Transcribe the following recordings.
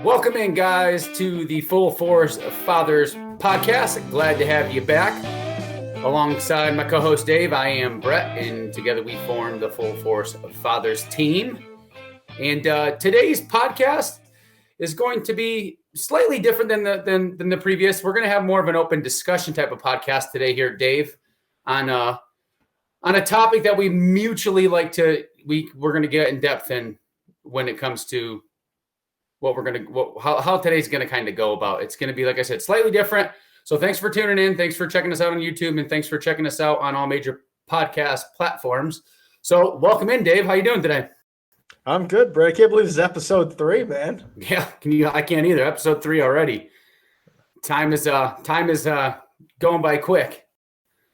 Welcome in, guys, to the Full Force Fathers podcast. Glad to have you back. Alongside my co-host Dave, I am Brett, and together we form the Full Force Fathers team. And today's podcast is going to be slightly different than the previous. We're going to have more of an open discussion type of podcast today here, Dave, on a topic that we mutually like to. We're going to get in depth in when it comes to how today's going to kind of go about. It's going to be, like I said, slightly different. So thanks for tuning in. Thanks for checking us out on YouTube, and thanks for checking us out on all major podcast platforms. So welcome in, Dave. How you doing today? I'm good, Brett. I can't believe this is episode 3, man. Yeah, I can't either. Episode 3 already. Time is going by quick.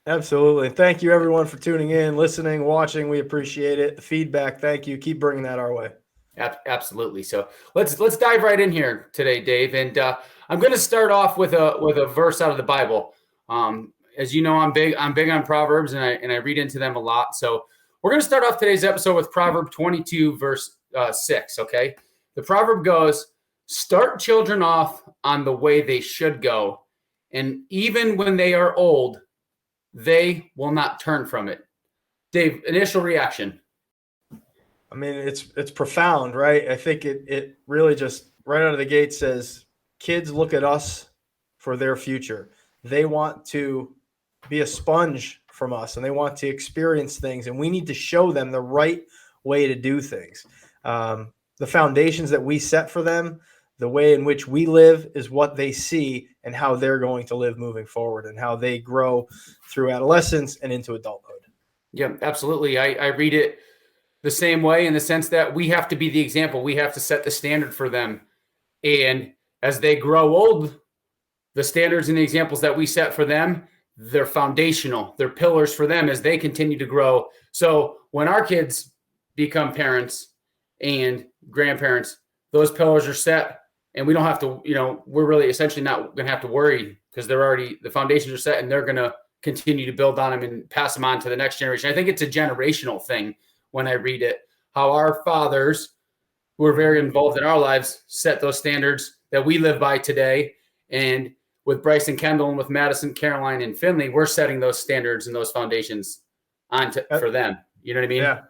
Absolutely. Thank you, everyone, for tuning in, listening, watching. We appreciate it. The feedback, thank you. Keep bringing that our way. Absolutely. So let's dive right in here today, Dave. And I'm going to start off with a verse out of the Bible. As you know, I'm big on Proverbs, and I read into them a lot. So we're going to start off today's episode with Proverb 22, verse 6. Okay, the proverb goes, "Start children off on the way they should go, and even when they are old, they will not turn from it." Dave, initial reaction. I mean, it's profound, right? I think it really just right out of the gate says, kids look at us for their future. They want to be a sponge from us, and they want to experience things, and we need to show them the right way to do things. The foundations that we set for them, the way in which we live, is what they see and how they're going to live moving forward, and how they grow through adolescence and into adulthood. Yeah, absolutely. I read it the same way, in the sense that we have to be the example. We have to set the standard for them. And as they grow old, the standards and the examples that we set for them, they're foundational. They're pillars for them as they continue to grow. So when our kids become parents and grandparents, those pillars are set, and we don't have to, we're really essentially not going to have to worry, because the foundations are set, and they're going to continue to build on them and pass them on to the next generation. I think it's a generational thing. When I read it, how our fathers, who are very involved in our lives, set those standards that we live by today. And with Bryce and Kendall, and with Madison, Caroline, and Finley, we're setting those standards and those foundations for them. You know what I mean? Yeah,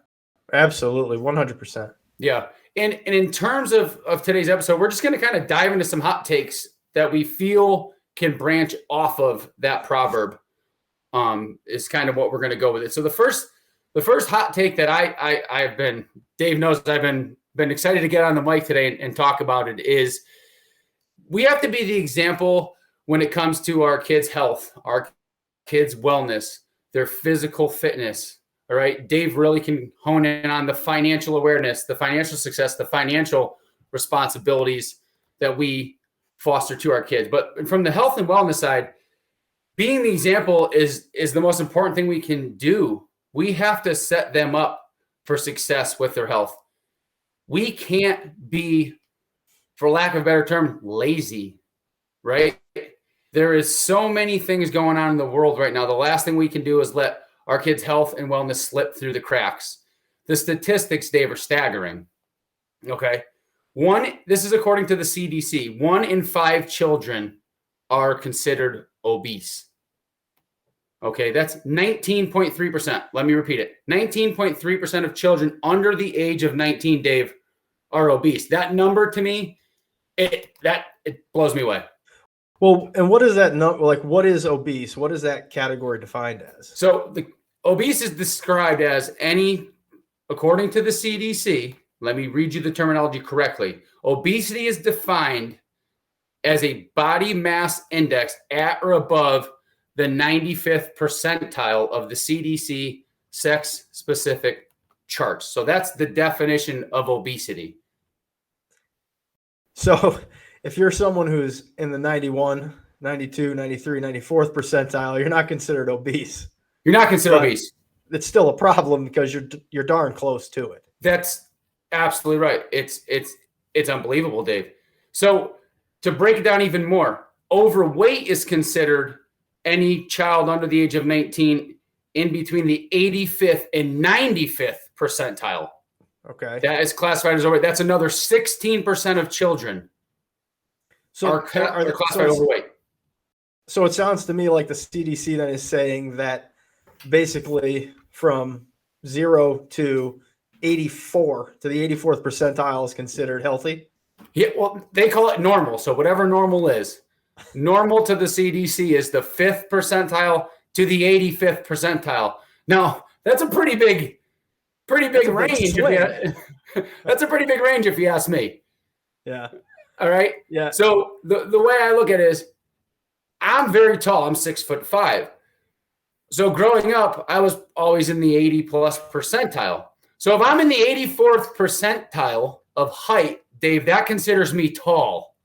absolutely. 100%. Yeah. And in terms of today's episode, we're just going to kind of dive into some hot takes that we feel can branch off of that proverb, is kind of what we're going to go with it. So the first hot take that I've been, Dave knows I've been excited to get on the mic today and talk about it, is we have to be the example when it comes to our kids' health, our kids' wellness, their physical fitness. All right. Dave really can hone in on the financial awareness, the financial success, the financial responsibilities that we foster to our kids. But from the health and wellness side, being the example is the most important thing we can do. We have to set them up for success with their health. We can't be, for lack of a better term, lazy, right? There is so many things going on in the world right now. The last thing we can do is let our kids' health and wellness slip through the cracks. The statistics, Dave, are staggering. Okay. This is according to the CDC. 1 in 5 children are considered obese. Okay, that's 19.3%. Let me repeat it. 19.3% of children under the age of 19, Dave, are obese. That number, to me, it blows me away. Well, and what is that number? Like, what is obese? What is that category defined as? So the obese is described as according to the CDC, let me read you the terminology correctly. Obesity is defined as a body mass index at or above the 95th percentile of the CDC sex-specific charts. So that's the definition of obesity. So if you're someone who's in the 91, 92, 93, 94th percentile, you're not considered obese. You're not considered obese. It's still a problem because you're darn close to it. That's absolutely right. It's unbelievable, Dave. So to break it down even more, overweight is considered any child under the age of 19 in between the 85th and 95th percentile. Okay. That is classified as overweight. That's another 16% of children are classified overweight. So it sounds to me like the CDC then is saying that basically from 0 to 84 to the 84th percentile is considered healthy. Yeah, well, they call it normal. So whatever normal is, normal to the CDC is the 5th percentile to the 85th percentile. Now, that's a pretty big range. That's a pretty big range if you ask me. Yeah. All right. Yeah. So the way I look at it is, I'm very tall. I'm 6'5". So growing up, I was always in the 80 plus percentile. So if I'm in the 84th percentile of height, Dave, that considers me tall.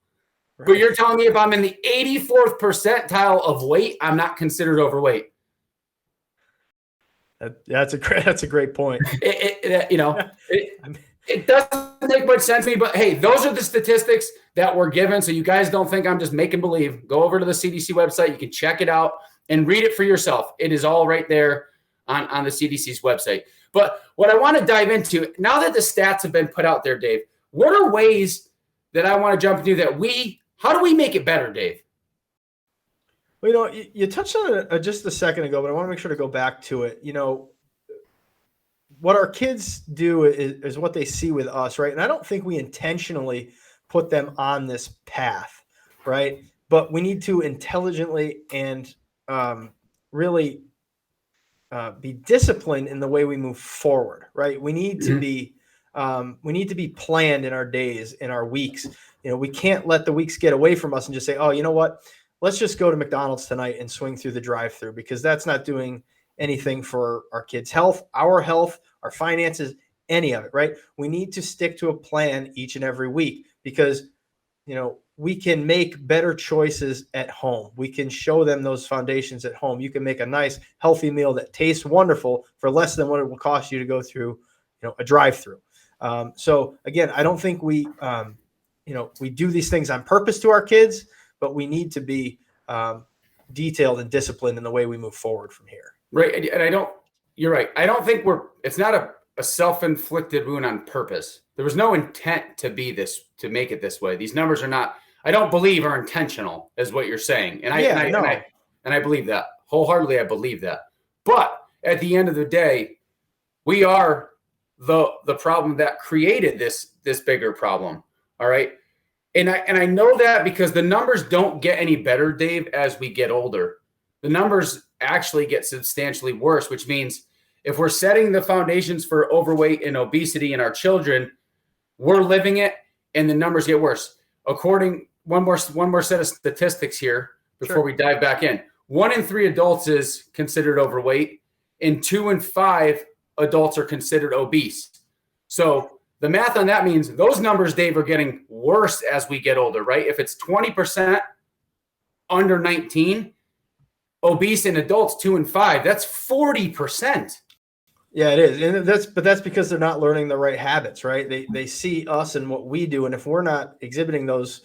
Right. But you're telling me if I'm in the 84th percentile of weight, I'm not considered overweight. That's a great point. It doesn't make much sense to me, but hey, those are the statistics that we're given. So you guys don't think I'm just making believe. Go over to the CDC website. You can check it out and read it for yourself. It is all right there on the CDC's website. But what I want to dive into, now that the stats have been put out there, Dave, what are ways that I want to jump into how do we make it better, Dave? Well, you touched on it just a second ago, but I want to make sure to go back to it. What our kids do is what they see with us, right? And I don't think we intentionally put them on this path, right? But we need to intelligently and really be disciplined in the way we move forward, right? We need to be planned in our days, in our weeks. We can't let the weeks get away from us and just say, oh, you know what? Let's just go to McDonald's tonight and swing through the drive-thru, because that's not doing anything for our kids' health, our finances, any of it, right? We need to stick to a plan each and every week, because, we can make better choices at home. We can show them those foundations at home. You can make a nice, healthy meal that tastes wonderful for less than what it will cost you to go through, a drive-thru. So again, I don't think we do these things on purpose to our kids, but we need to be detailed and disciplined in the way we move forward from here. Right. And you're right. I don't think it's not a self-inflicted wound on purpose. There was no intent to make it this way. These numbers I don't believe are intentional, is what you're saying. And I believe that wholeheartedly. I believe that. But at the end of the day, we are the problem that created this bigger problem. All right. And I know that because the numbers don't get any better, Dave, as we get older. The numbers actually get substantially worse, which means if we're setting the foundations for overweight and obesity in our children, we're living it and the numbers get worse. One more set of statistics here before we dive back in. 1 in 3 adults is considered overweight, and 2 in 5 adults are considered obese. So the math on that means those numbers, Dave, are getting worse as we get older, right? If it's 20% under 19, obese in adults 2 and 5, that's 40%. Yeah, it is. And that's because they're not learning the right habits, right? They see us and what we do. And if we're not exhibiting those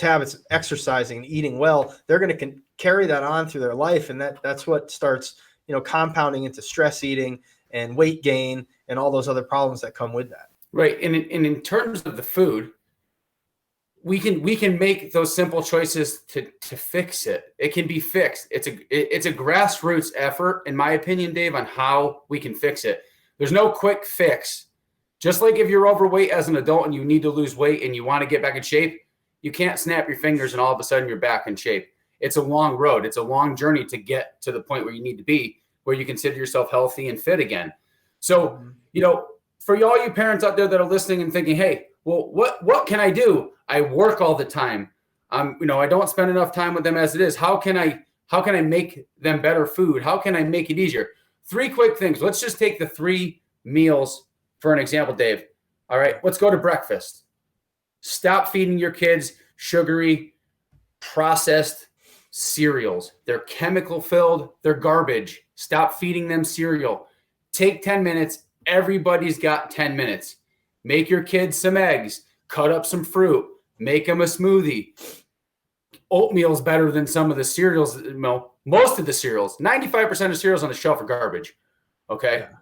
habits, exercising and eating well, they're going to carry that on through their life. And that's what starts, compounding into stress eating and weight gain and all those other problems that come with that. Right. And in terms of the food, we can make those simple choices to fix it. It can be fixed. It's a grassroots effort, in my opinion, Dave, on how we can fix it. There's no quick fix. Just like if you're overweight as an adult and you need to lose weight and you want to get back in shape, you can't snap your fingers and all of a sudden you're back in shape. It's a long road. It's a long journey to get to the point where you need to be, where you consider yourself healthy and fit again. So, for all you parents out there that are listening and thinking, hey, well, what can I do? I work all the time. I don't spend enough time with them as it is. How can I make them better food? How can I make it easier? 3 quick things. Let's just take the 3 meals for an example, Dave. All right, let's go to breakfast. Stop feeding your kids sugary, processed cereals. They're chemical filled. They're garbage. Stop feeding them cereal. Take 10 minutes. Everybody's got 10 minutes. Make your kids some eggs. Cut up some fruit. Make them a smoothie. Oatmeal's better than some of the cereals. Most of the cereals, 95% of cereals on the shelf are garbage. Okay. Yeah.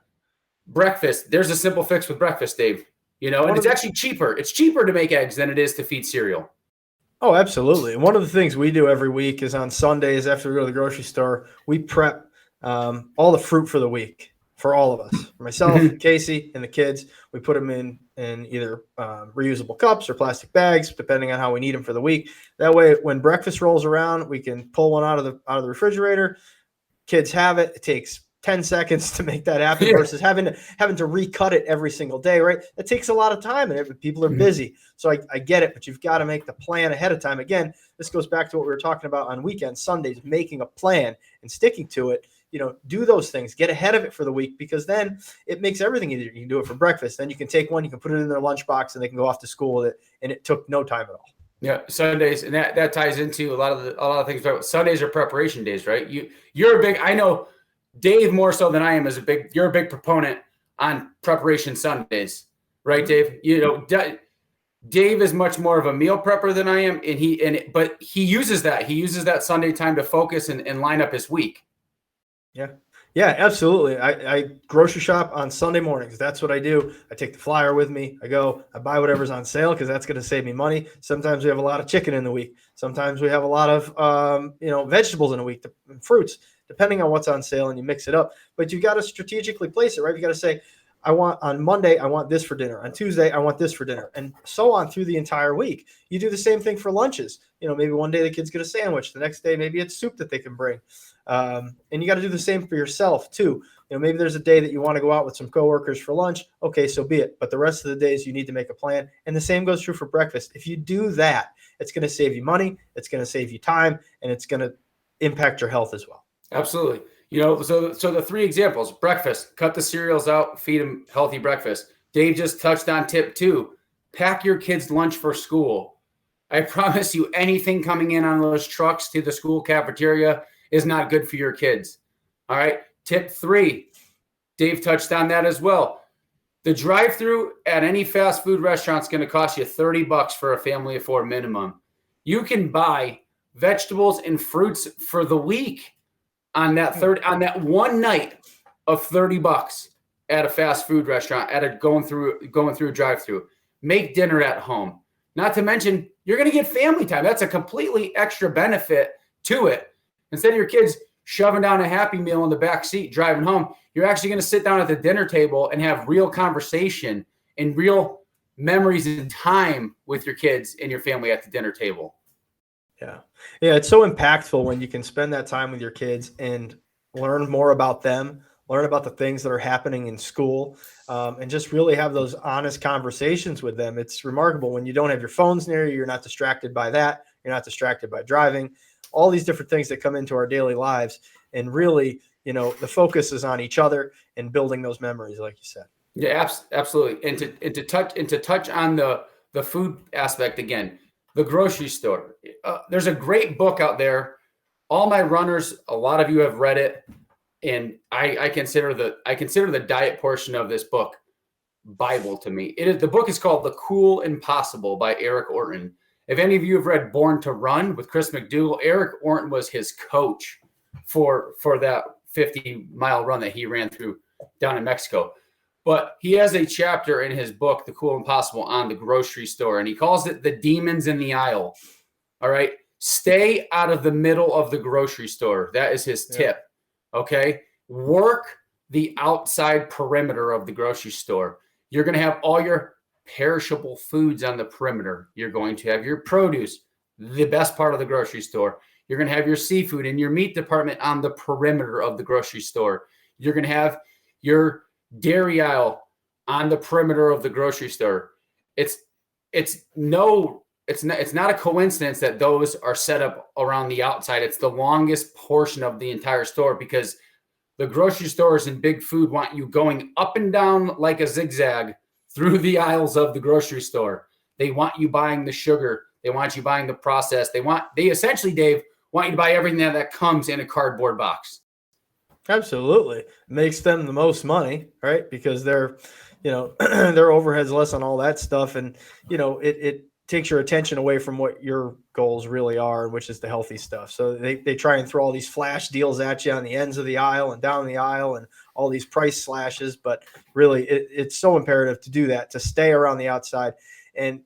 Breakfast. There's a simple fix with breakfast, Dave. And it's actually cheaper. It's cheaper to make eggs than it is to feed cereal. Oh, absolutely. And one of the things we do every week is on Sundays after we go to the grocery store, we prep all the fruit for the week for all of us, for myself, Casey, and the kids. We put them in either reusable cups or plastic bags, depending on how we need them for the week. That way, when breakfast rolls around, we can pull one out of the refrigerator. Kids have it. It takes 10 seconds to make that happen versus having to recut it every single day, right? It takes a lot of time and people are busy. So I get it, but you've got to make the plan ahead of time. Again, this goes back to what we were talking about on weekends, Sundays, making a plan and sticking to it. Do those things, get ahead of it for the week, because then it makes everything easier. You can do it for breakfast. Then you can take one, you can put it in their lunchbox and they can go off to school with it. And it took no time at all. Yeah, Sundays, and that ties into a lot of things. Sundays are preparation days, right? You're a big. I know Dave more so than I am you're a big proponent on preparation Sundays, right, Dave? Dave is much more of a meal prepper than I am, but he uses that Sunday time to focus and line up his week. Yeah, absolutely. I grocery shop on Sunday mornings. That's what I do. I take the flyer with me. I buy whatever's on sale because that's going to save me money. Sometimes we have a lot of chicken in the week. Sometimes we have a lot of vegetables in a week, fruits, depending on what's on sale, and you mix it up. But you got to strategically place it, right? You got to say, on Monday, I want this for dinner. On Tuesday, I want this for dinner, and so on through the entire week. You do the same thing for lunches. Maybe one day the kids get a sandwich. The next day, maybe it's soup that they can bring. And you got to do the same for yourself too. Maybe there's a day that you want to go out with some coworkers for lunch. Okay, so be it. But the rest of the days you need to make a plan. And the same goes true for breakfast. If you do that, it's going to save you money. It's going to save you time, and it's going to impact your health as well. Absolutely. So the three examples: breakfast, cut the cereals out, feed them healthy breakfast. Dave just touched on tip 2: pack your kids' lunch for school. I promise you, anything coming in on those trucks to the school cafeteria is not good for your kids. All right. Tip 3, Dave touched on that as well. The drive-through at any fast food restaurant is going to cost you $30 for a family of 4 minimum. You can buy vegetables and fruits for the week on that one night of $30 at a fast food restaurant, going through a drive-through. Make dinner at home. Not to mention, you're going to get family time. That's a completely extra benefit to it. Instead of your kids shoving down a Happy Meal in the back seat driving home, you're actually going to sit down at the dinner table and have real conversation and real memories and time with your kids and your family at the dinner table. Yeah, it's so impactful when you can spend that time with your kids and learn more about them, learn about the things that are happening in school, and just really have those honest conversations with them. It's remarkable when you don't have your phones near you. You're not distracted by that. You're not distracted by driving. All these different things that come into our daily lives, and really, the focus is on each other and building those memories, like you said. Yeah, absolutely. And to touch on the food aspect again, the grocery store. There's a great book out there. All my runners, a lot of you have read it, and I consider the diet portion of this book Bible to me. The book is called The Cool Impossible by Eric Orton. If any of you have read Born to Run with Chris McDougall, Eric Orton was his coach for that 50-mile run that he ran through down in Mexico. But he has a chapter in his book, The Cool Impossible, on the grocery store, and he calls it the demons in the aisle. All right. Stay out of the middle of the grocery store. That is his tip. Okay. Work the outside perimeter of the grocery store. You're going to have all your perishable foods on the perimeter. You're going to have your produce, the best part of the grocery store. You're going to have your seafood and your meat department on the perimeter of the grocery store. You're going to have your dairy aisle on the perimeter of the grocery store. It's not a coincidence that those are set up around the outside. It's the longest portion of the entire store because the grocery stores and big food want you going up and down like a zigzag through the aisles of the grocery store. They want you buying the sugar. They want you buying the processed. They essentially, Dave, want you to buy everything that comes in a cardboard box. Absolutely. It makes them the most money, right? Because their overhead's less on all that stuff. And, it takes your attention away from what your goals really are, which is the healthy stuff. So they try and throw all these flash deals at you on the ends of the aisle and down the aisle and all these price slashes. But really, it's so imperative to do that, to stay around the outside. And,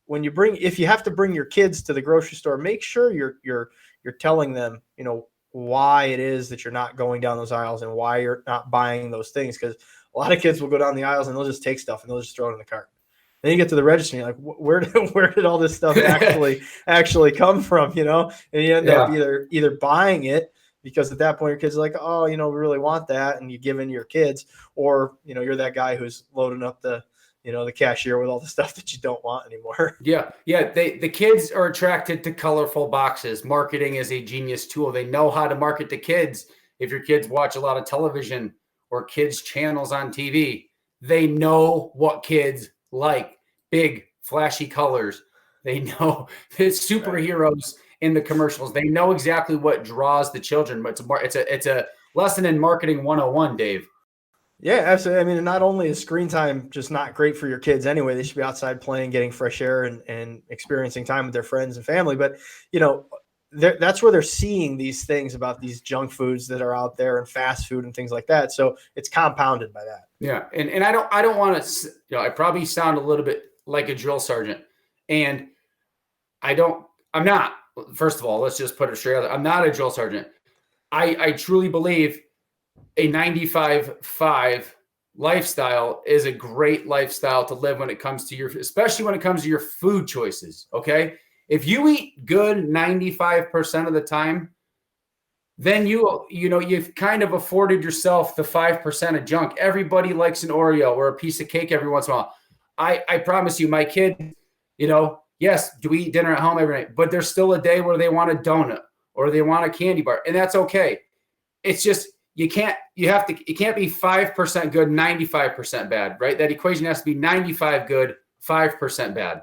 if you have to bring your kids to the grocery store, make sure you're telling them, why it is that you're not going down those aisles and why you're not buying those things. Because a lot of kids will go down the aisles and they'll just take stuff and they'll just throw it in the cart. Then you get to the register and you're like, where did all this stuff actually come from? And you end up either buying it because at that point your kids are like, oh, we really want that, and you give in to your kids, or you're that guy who's loading up the cashier with all the stuff that you don't want anymore. Yeah. The kids are attracted to colorful boxes. Marketing is a genius tool. They know how to market to kids. If your kids watch a lot of television or kids channels on TV, they know what kids like. Big flashy colors. They know the superheroes in the commercials. They know exactly what draws the children. But it's a lesson in marketing 101, Dave. Yeah, absolutely. I mean, not only is screen time just not great for your kids anyway, they should be outside playing, getting fresh air and experiencing time with their friends and family. But, that's where they're seeing these things about these junk foods that are out there and fast food and things like that. So it's compounded by that. Yeah. And I don't want to, I probably sound a little bit like a drill sergeant, and I'm not. First of all, let's just put it straight out. I'm not a drill sergeant. I truly believe a 95-5 lifestyle is a great lifestyle to live when it comes to especially when it comes to your food choices. Okay. If you eat good 95% of the time, then you've kind of afforded yourself the 5% of junk. Everybody likes an Oreo or a piece of cake every once in a while. I promise you, my kid, yes, do we eat dinner at home every night, but there's still a day where they want a donut or they want a candy bar, and that's okay. It's just, it can't be 5% good, 95% bad, right? That equation has to be 95 good, 5% bad.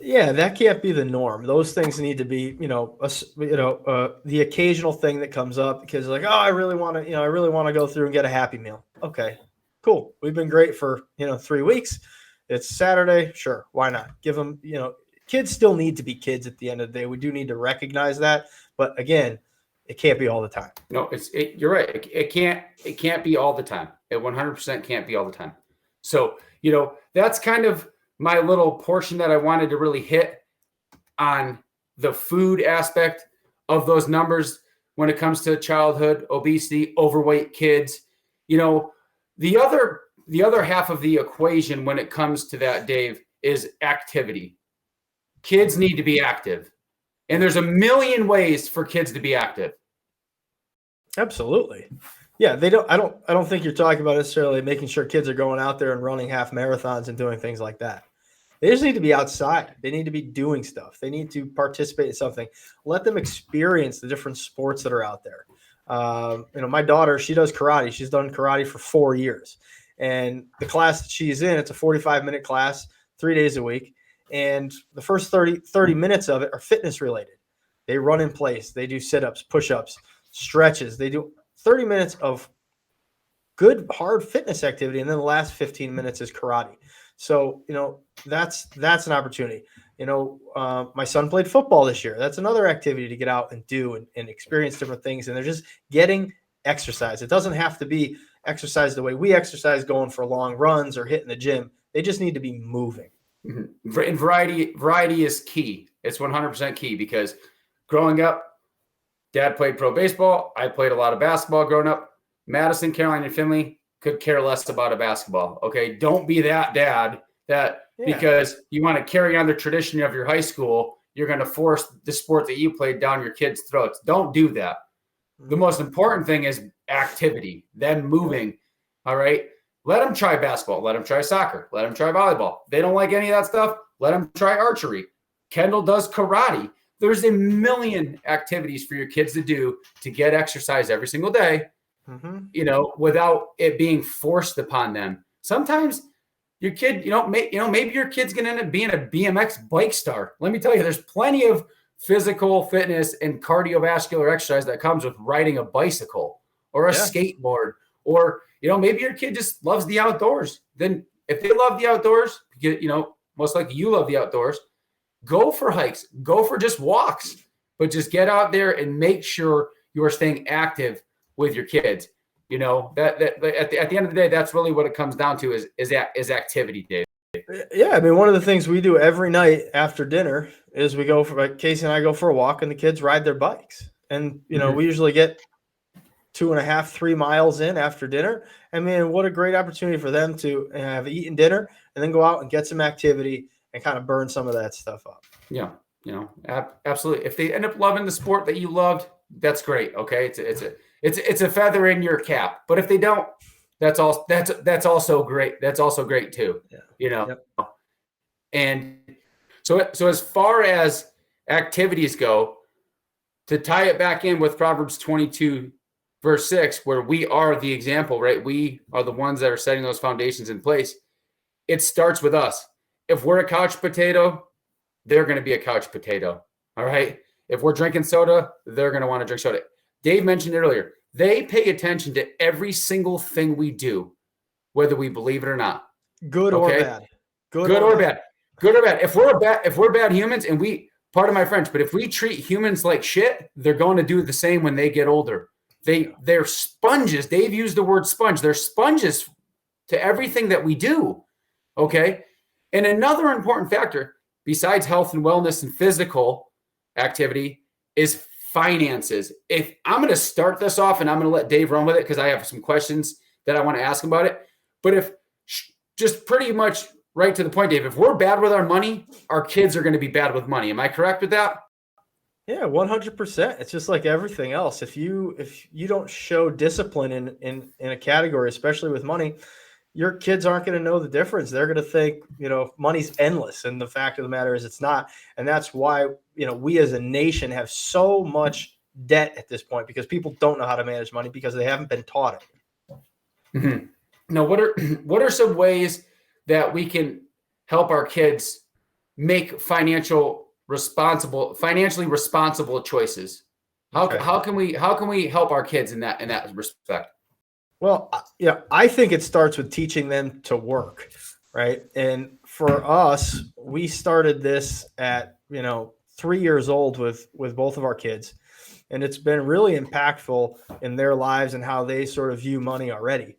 Yeah, that can't be the norm. Those things need to be, the occasional thing that comes up because like, oh, I really want to go through and get a Happy Meal. Okay, cool. We've been great for, 3 weeks. It's Saturday. Sure. Why not? Give them, kids still need to be kids at the end of the day. We do need to recognize that. But again, it can't be all the time. No, you're right. It can't be all the time. It 100% can't be all the time. So, that's kind of my little portion that I wanted to really hit on the food aspect of those numbers when it comes to childhood, obesity, overweight kids. The other half of the equation when it comes to that, Dave, is activity. Kids need to be active. And there's a million ways for kids to be active. Absolutely. Yeah, I don't think you're talking about necessarily making sure kids are going out there and running half marathons and doing things like that. They just need to be outside. They need to be doing stuff. They need to participate in something. Let them experience the different sports that are out there. My daughter, she does karate. She's done karate for 4 years. And the class that she's in, it's a 45-minute class, 3 days a week. And the first 30 minutes of it are fitness related. They run in place. They do sit-ups, push-ups, stretches. They do 30 minutes of good, hard fitness activity. And then the last 15 minutes is karate. So, that's an opportunity. My son played football this year. That's another activity to get out and do and experience different things. And they're just getting exercise. It doesn't have to be exercise the way we exercise, going for long runs or hitting the gym. They just need to be moving. Mm-hmm. And variety is key. It's 100% key because growing up, Dad played pro baseball. I played a lot of basketball growing up. Madison, Caroline, and Finley could care less about a basketball. Okay. Don't be that dad because you want to carry on the tradition of your high school, you're going to force the sport that you played down your kids' throats. Don't do that. The most important thing is activity, then moving. All right. Let them try basketball. Let them try soccer. Let them try volleyball. They don't like any of that stuff. Let them try archery. Kendall does karate. There's a million activities for your kids to do to get exercise every single day, without it being forced upon them. Sometimes your kid, maybe your kid's going to end up being a BMX bike star. Let me tell you, there's plenty of physical fitness and cardiovascular exercise that comes with riding a bicycle or a skateboard, or, maybe your kid just loves the outdoors. Then if they love the outdoors, most likely you love the outdoors, go for hikes, go for just walks, but just get out there and make sure you're staying active with your kids. That at the end of the day, that's really what it comes down to is activity, Dave. Yeah, I mean, one of the things we do every night after dinner is we go for, like, Casey and I go for a walk, and the kids ride their bikes. And Mhm. we usually get 2.5, 3 miles in after dinner. I mean, what a great opportunity for them to have eaten dinner and then go out and get some activity and kind of burn some of that stuff up. Yeah, absolutely. If they end up loving the sport that you loved, that's great. Okay, it's a feather in your cap. But if they don't, that's also great. That's also great too. Yeah. You know. Yep. And so as far as activities go, to tie it back in with Proverbs 22, verse 6, where we are the example, right? We are the ones that are setting those foundations in place. It starts with us. If we're a couch potato, they're going to be a couch potato. All right. If we're drinking soda, they're going to want to drink soda. Dave mentioned earlier, they pay attention to every single thing we do, whether we believe it or not. Good or bad. Good or bad. Good or bad. If we're bad humans, and pardon my French, but if we treat humans like shit, they're going to do the same when they get older. They're sponges. Dave used the word sponge. They're sponges to everything that we do. Okay. And another important factor, besides health and wellness and physical activity, is finances. If I'm going to start this off, and I'm going to let Dave run with it because I have some questions that I want to ask him about it. But if just pretty much right to the point, Dave, if we're bad with our money, our kids are going to be bad with money. Am I correct with that? Yeah, 100%. It's just like everything else. If you don't show discipline in a category, especially with money, your kids aren't going to know the difference. They're going to think, money's endless. And the fact of the matter is it's not. And that's why, we as a nation have so much debt at this point, because people don't know how to manage money because they haven't been taught it. Mm-hmm. Now, what are some ways that we can help our kids make financially responsible choices? How can we help our kids in that respect? Well, I think it starts with teaching them to work, right? And for us, we started this at 3 years old with both of our kids, and it's been really impactful in their lives and how they sort of view money already.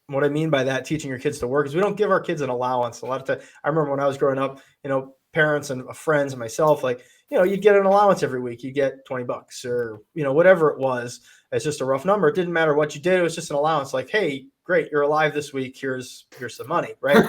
What I mean by that, teaching your kids to work, is we don't give our kids an allowance. A lot of times, I remember when I was growing up, parents and friends and myself, like, you'd get an allowance every week. You get $20 or, whatever it was. It's just a rough number. It didn't matter what you did. It was just an allowance. Like, hey, great, you're alive this week. Here's some money, right?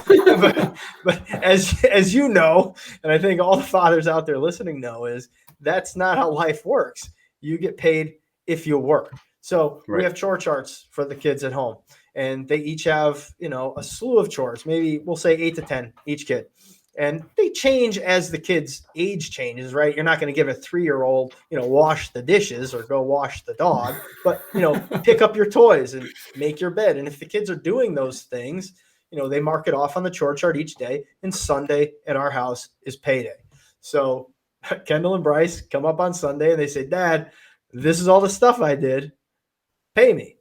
but as you know, and I think all the fathers out there listening know, is that's not how life works. You get paid if you work. So we have chore charts for the kids at home, and they each have, a slew of chores. Maybe we'll say 8 to 10 each kid. And they change as the kid's age changes, right? You're not going to give a 3-year-old, wash the dishes or go wash the dog, but, pick up your toys and make your bed. And if the kids are doing those things, they mark it off on the chore chart each day. And Sunday at our house is payday. So Kendall and Bryce come up on Sunday and they say, Dad, this is all the stuff I did. Pay me.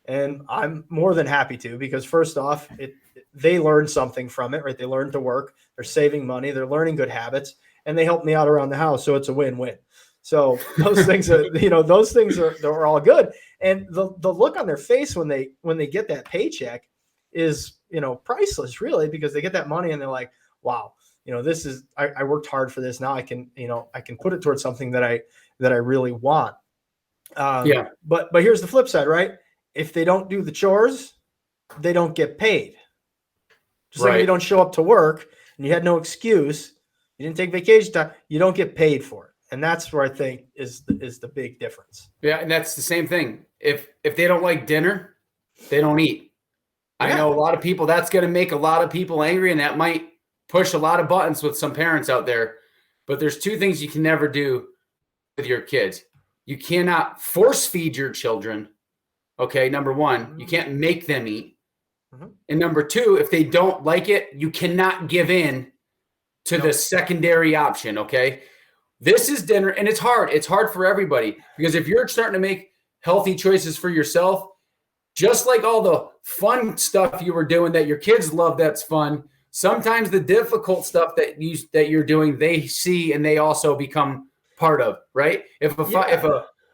And I'm more than happy to, because first off, they learn something from it, right? They learn to work, they're saving money, they're learning good habits, and they help me out around the house. So it's a win-win. So those things are, they're all good. And the look on their face when they get that paycheck is, priceless, really, because they get that money and they're like, wow, this is, I worked hard for this. Now I can put it towards something that I really want. But here's the flip side, right? If they don't do the chores, they don't get paid. Just like if you don't show up to work and you had no excuse, you didn't take vacation time, you don't get paid for it. And that's where I think is the big difference. Yeah, and that's the same thing. If they don't like dinner, they don't eat. Yeah. I know a lot of people, that's going to make a lot of people angry, and that might push a lot of buttons with some parents out there. But there's two things you can never do with your kids. You cannot force feed your children. Okay, number one, you can't make them eat. And number two, if they don't like it, you cannot give in to the secondary option, okay? This is dinner, and it's hard. It's hard for everybody, because if you're starting to make healthy choices for yourself, just like all the fun stuff you were doing that your kids love, that's fun, sometimes the difficult stuff that you're doing, they see and they also become part of, right? If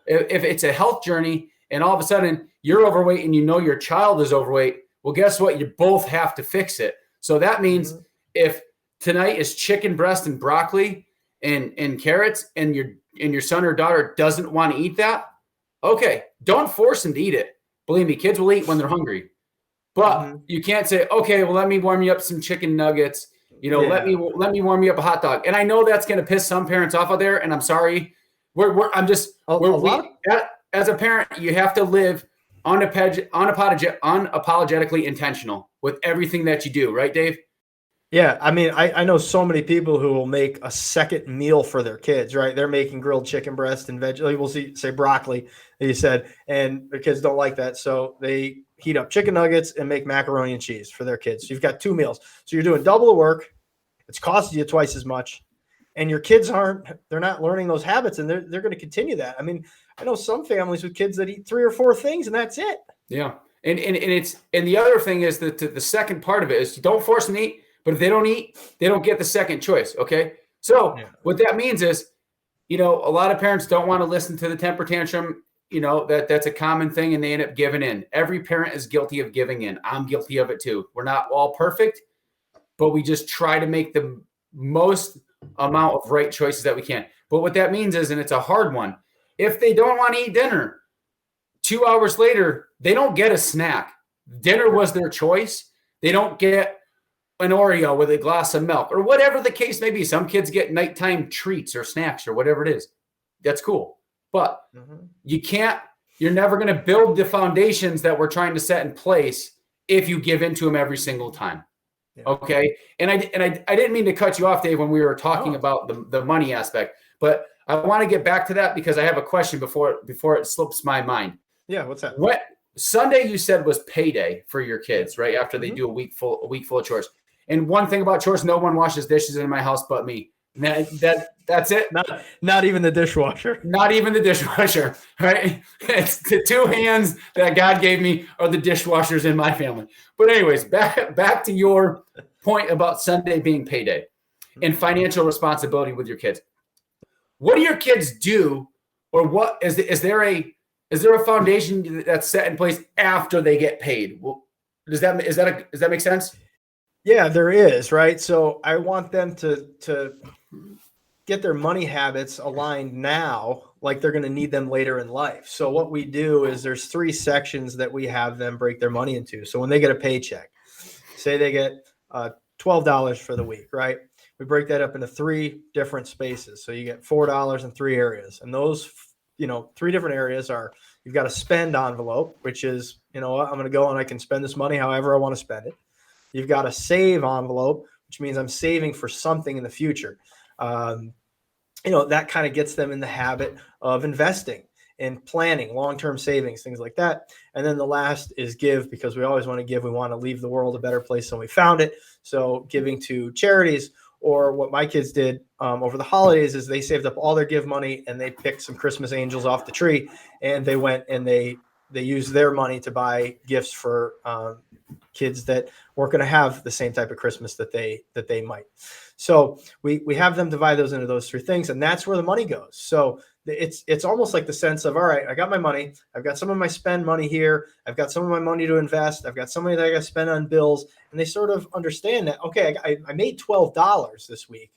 it's a health journey and all of a sudden you're overweight and your child is overweight, well, guess what? You both have to fix it. So that means if tonight is chicken breast and broccoli and carrots, and your son or daughter doesn't want to eat that, okay, don't force them to eat it. Believe me, kids will eat when they're hungry. But you can't say, okay, well, let me warm you up some chicken nuggets. Let me warm you up a hot dog. And I know that's going to piss some parents off out there, and I'm sorry. As a parent, you have to live unapologetically intentional with everything that you do, right, Dave? Yeah, I mean, I know so many people who will make a second meal for their kids, right? They're making grilled chicken breast and we'll say broccoli, you said, and their kids don't like that. So they heat up chicken nuggets and make macaroni and cheese for their kids. So you've got 2 meals. So you're doing double the work. It's costing you twice as much. And your kids they're not learning those habits, and they're going to continue that. I mean, I know some families with kids that eat 3 or 4 things and that's it. Yeah. And the other thing is that the second part of it is, you don't force them to eat. But if they don't eat, they don't get the second choice, okay? So what that means is, a lot of parents don't want to listen to the temper tantrum. That's a common thing, and they end up giving in. Every parent is guilty of giving in. I'm guilty of it too. We're not all perfect, but we just try to make the most amount of right choices that we can. But what that means is, and it's a hard one, if they don't want to eat dinner, 2 hours later, they don't get a snack. Dinner was their choice. They don't get an Oreo with a glass of milk or whatever the case may be. Some kids get nighttime treats or snacks or whatever it is. That's cool. But you're never going to build the foundations that we're trying to set in place if you give into them every single time. Yeah. Okay. And I didn't mean to cut you off, Dave, when we were talking about the money aspect, but I want to get back to that because I have a question before it slips my mind. Yeah. What's that? What Sunday you said was payday for your kids, right? After they do a week full of chores. And one thing about chores, no one washes dishes in my house but me. That's it. Not even the dishwasher. Not even the dishwasher, right? It's the 2 hands that God gave me are the dishwashers in my family. But anyways, back to your point about Sunday being payday and financial responsibility with your kids. What do your kids do, or what is there a foundation that's set in place after they get paid? Well, does that make sense? Yeah, there is, right? So I want them to get their money habits aligned now, like they're going to need them later in life. So what we do is there's 3 sections that we have them break their money into. So when they get a paycheck, say they get $12 for the week, right? We break that up into 3 different spaces. So you get $4 in 3 areas. And those, 3 different areas are, you've got a spend envelope, which is, I'm going to go and I can spend this money however I want to spend it. You've got a save envelope, which means I'm saving for something in the future. That kind of gets them in the habit of investing and planning, long-term savings, things like that. And then the last is give, because we always want to give. We want to leave the world a better place than we found it. So giving to charities, or what my kids did over the holidays is they saved up all their give money and they picked some Christmas angels off the tree, and they went and they used their money to buy gifts for kids that weren't going to have the same type of Christmas that they might. So we have them divide those into those 3 things, and that's where the money goes. So it's almost like the sense of, all right, I got my money. I've got some of my spend money here. I've got some of my money to invest. I've got some money that I got to spend on bills. And they sort of understand that, okay, I made $12 this week,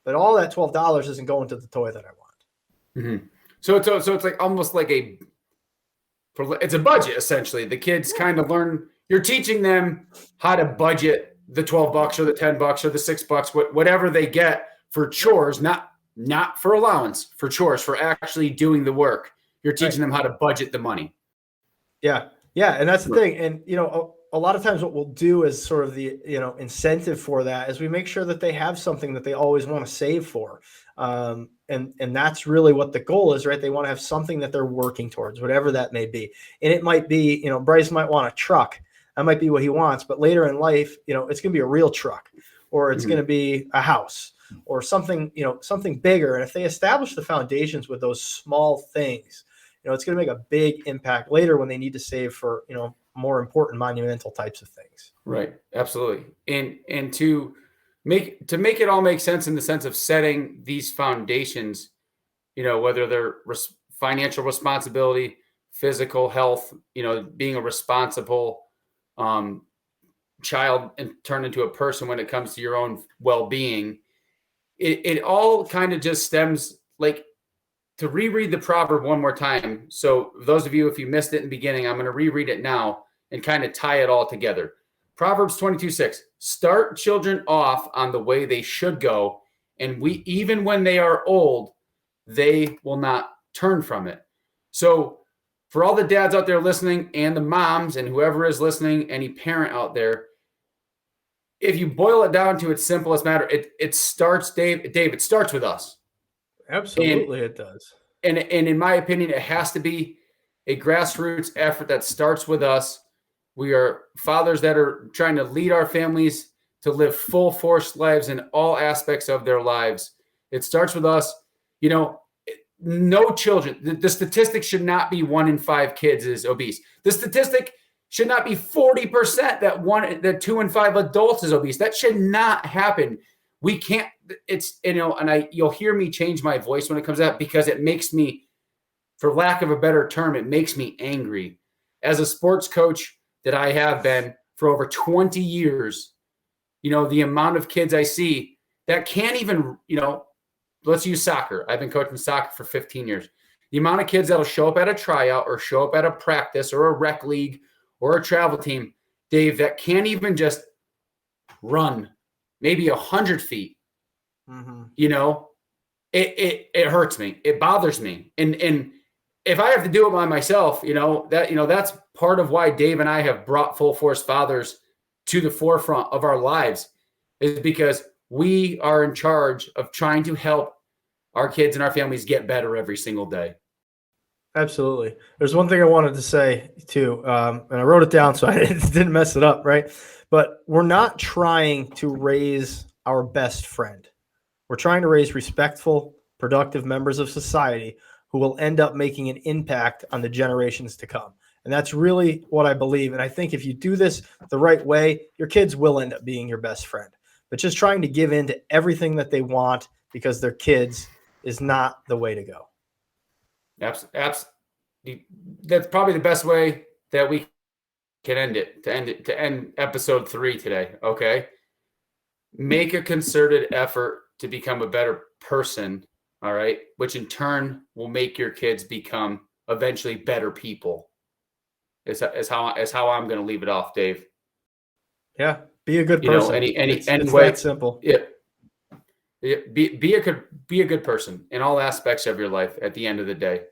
but all that $12 isn't going to the toy that I want. Mm-hmm. So it's like almost like it's a budget, essentially. The kids kind of learn. You're teaching them how to budget the $12 or the $10 or the $6, whatever they get for chores, not for allowance, for chores, for actually doing the work. You're teaching them how to budget the money. Yeah. Yeah. And that's the thing. And, a lot of times what we'll do is sort of the, incentive for that is we make sure that they have something that they always want to save for. And that's really what the goal is, right? They want to have something that they're working towards, whatever that may be. And it might be, Bryce might want a truck. That might be what he wants, but later in life, it's going to be a real truck, or it's going to be a house or something, something bigger. And if they establish the foundations with those small things, it's going to make a big impact later when they need to save for, more important monumental types of things. Right. Absolutely. And to make it all make sense in the sense of setting these foundations, whether they're financial responsibility, physical health, being a responsible child and turn into a person when it comes to your own well-being. It all kind of just stems, like, to reread the proverb one more time. So those of you, if you missed it in the beginning, I'm going to reread it now and kind of tie it all together. Proverbs 22:6, start children off on the way they should go, and even when they are old, they will not turn from it. So for all the dads out there listening, and the moms, and whoever is listening, any parent out there, if you boil it down to its simplest matter, it starts, Dave, it starts with us. Absolutely, it does. And in my opinion, it has to be a grassroots effort that starts with us. We are fathers that are trying to lead our families to live full force lives in all aspects of their lives. It starts with us. You know, no children. The statistic should not be 1 in 5 kids is obese. The statistic should not be 40% that 2 in 5 adults is obese. That should not happen. We can't. It's, and you'll hear me change my voice when it comes out, because it makes me, for lack of a better term, it makes me angry. As a sports coach that I have been for over 20 years, the amount of kids I see that can't even, let's use soccer. I've been coaching soccer for 15 years. The amount of kids that'll show up at a tryout or show up at a practice or a rec league or a travel team, Dave, that can't even just run maybe 100 feet. Mm-hmm. It hurts me. It bothers me. And if I have to do it by myself, that's part of why Dave and I have brought Full Force Fathers to the forefront of our lives, is because we are in charge of trying to help our kids and our families get better every single day. Absolutely. There's one thing I wanted to say too, and I wrote it down so I didn't mess it up, right? But we're not trying to raise our best friend. We're trying to raise respectful, productive members of society who will end up making an impact on the generations to come. And that's really what I believe. And I think if you do this the right way, your kids will end up being your best friend. But just trying to give in to everything that they want because they're kids is not the way to go. Absolutely. That's probably the best way that we can end it, to end episode 3 today. Okay. Make a concerted effort to become a better person. All right. Which in turn will make your kids become eventually better people. Is how I'm going to leave it off, Dave. Yeah. Be a good person. It's way, that simple. Yeah. Be a good person in all aspects of your life. At the end of the day,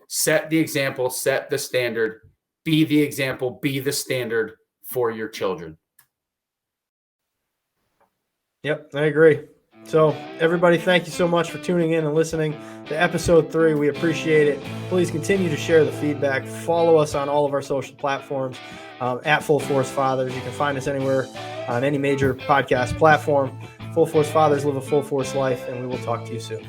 set the example, set the standard, be the example, be the standard for your children. Yep, I agree. So everybody, thank you so much for tuning in and listening to episode 3. We appreciate it. Please continue to share the feedback. Follow us on all of our social platforms at Full Force Fathers. You can find us anywhere on any major podcast platform. Full Force Fathers, live a full force life, and we will talk to you soon.